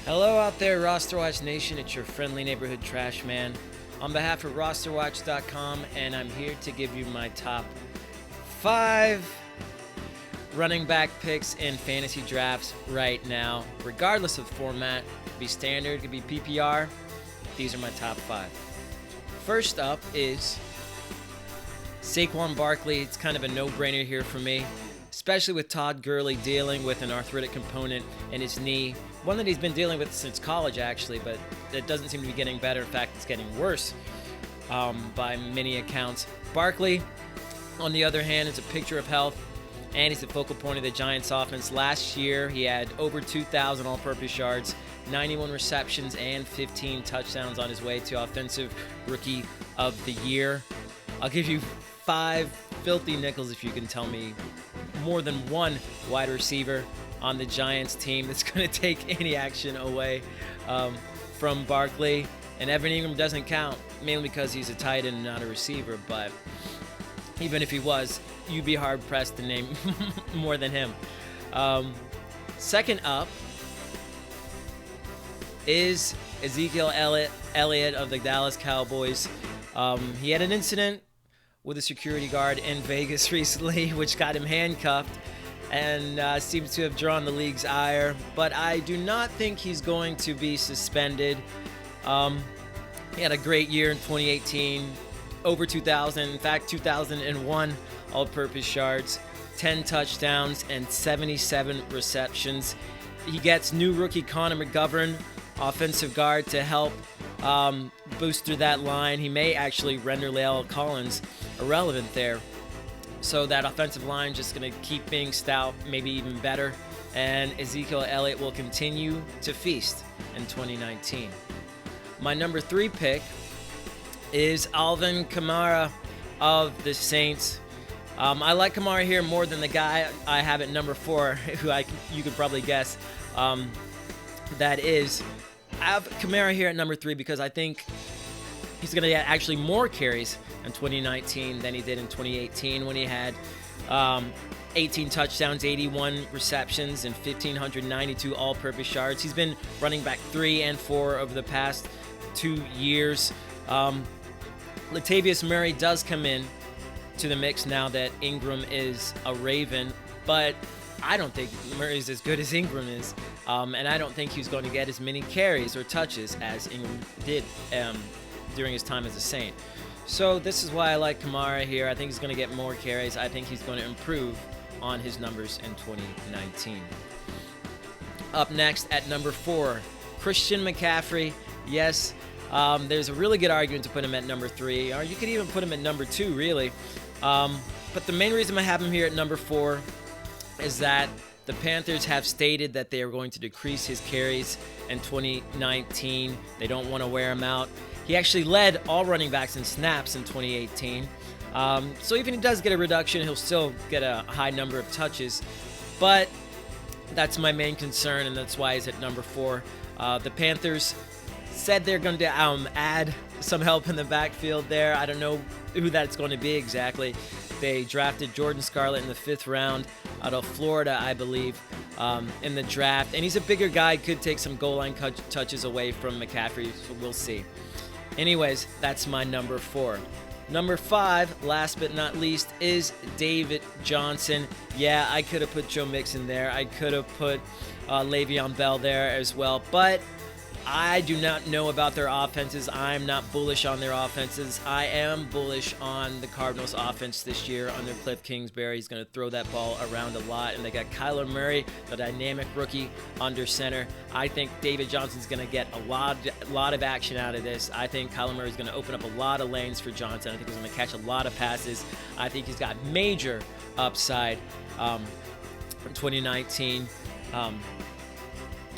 Hello out there, RosterWatch Nation. It's your friendly neighborhood trash man. On behalf of RosterWatch.com, and I'm here to give you my top 5 running back picks in fantasy drafts right now, regardless of format. It could be standard, it could be PPR. These are my top 5. First up is Saquon Barkley. It's kind of a no-brainer here for me, especially with Todd Gurley dealing with an arthritic component in his knee. One that he's been dealing with since college, actually, but it doesn't seem to be getting better. In fact, it's getting worse by many accounts. Barkley, on the other hand, is a picture of health, and he's the focal point of the Giants' offense. Last year, he had over 2,000 all-purpose yards, 91 receptions, and 15 touchdowns on his way to Offensive Rookie of the Year. I'll give you 5 filthy nickels if you can tell me more than one wide receiver on the Giants team that's going to take any action away from Barkley. And Evan Ingram doesn't count, mainly because he's a tight end and not a receiver. But even if he was, you'd be hard-pressed to name more than him. Second up is Ezekiel Elliott of the Dallas Cowboys. He had an incident with a security guard in Vegas recently, which got him handcuffed and seems to have drawn the league's ire. But I do not think he's going to be suspended. He had a great year in 2018, over 2,000, in fact 2,001 all-purpose yards, 10 touchdowns, and 77 receptions. He gets new rookie Connor McGovern, offensive guard, to help booster that line. He may actually render La'el Collins irrelevant there. So that offensive line just going to keep being stout, maybe even better. And Ezekiel Elliott will continue to feast in 2019. My number 3 pick is Alvin Kamara of the Saints. I like Kamara here more than the guy I have at number 4, who you could probably guess. That is, I have Kamara here at number 3 because I think he's going to get actually more carries in 2019 than he did in 2018 when he had 18 touchdowns, 81 receptions, and 1,592 all-purpose yards. He's been running back 3 and 4 over the past 2 years. Latavius Murray does come in to the mix now that Ingram is a Raven, but I don't think Murray's as good as Ingram is, and I don't think he's going to get as many carries or touches as Ingram did during his time as a Saint. So this is why I like Kamara here. I think he's going to get more carries. I think he's going to improve on his numbers in 2019. Up next at number 4, Christian McCaffrey. Yes, there's a really good argument to put him at number 3, or you could even put him at number 2, really. But the main reason I have him here at number 4 is that the Panthers have stated that they are going to decrease his carries in 2019. They don't want to wear him out. He actually led all running backs in snaps in 2018. So even if he does get a reduction, he'll still get a high number of touches. But that's my main concern, and that's why he's at number 4. The Panthers said they're going to add some help in the backfield there. I don't know who that's going to be exactly. They drafted Jordan Scarlett in the 5th round out of Florida, I believe, in the draft. And he's a bigger guy, could take some goal line touches away from McCaffrey, so we'll see. Anyways, that's my number 4. Number 5, last but not least, is David Johnson. Yeah, I could have put Joe Mixon there. I could have put Le'Veon Bell there as well, but I do not know about their offenses. I'm not bullish on their offenses. I am bullish on the Cardinals' offense this year under Cliff Kingsbury. He's going to throw that ball around a lot, and they got Kyler Murray, the dynamic rookie, under center. I think David Johnson's going to get a lot of action out of this. I think Kyler Murray's going to open up a lot of lanes for Johnson. I think he's going to catch a lot of passes. I think he's got major upside in 2019.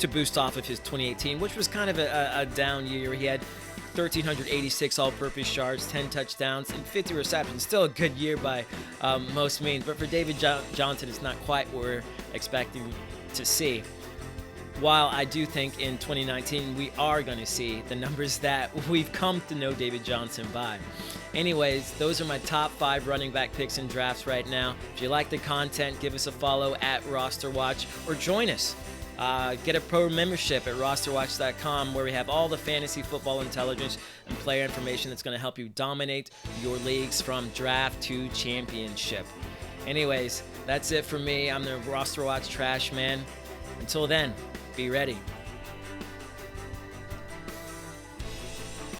To boost off of his 2018, which was kind of a down year. He had 1,386 all-purpose yards, 10 touchdowns, and 50 receptions. Still a good year by most means, but for David Johnson, it's not quite what we're expecting to see. While I do think in 2019 we are going to see the numbers that we've come to know David Johnson by. Anyways, those are my top 5 running back picks in drafts right now. If you like the content, give us a follow at RosterWatch or join us Get a pro membership at RosterWatch.com, where we have all the fantasy football intelligence and player information that's going to help you dominate your leagues from draft to championship. Anyways, that's it for me. I'm the RosterWatch Trashman. Until then, be ready.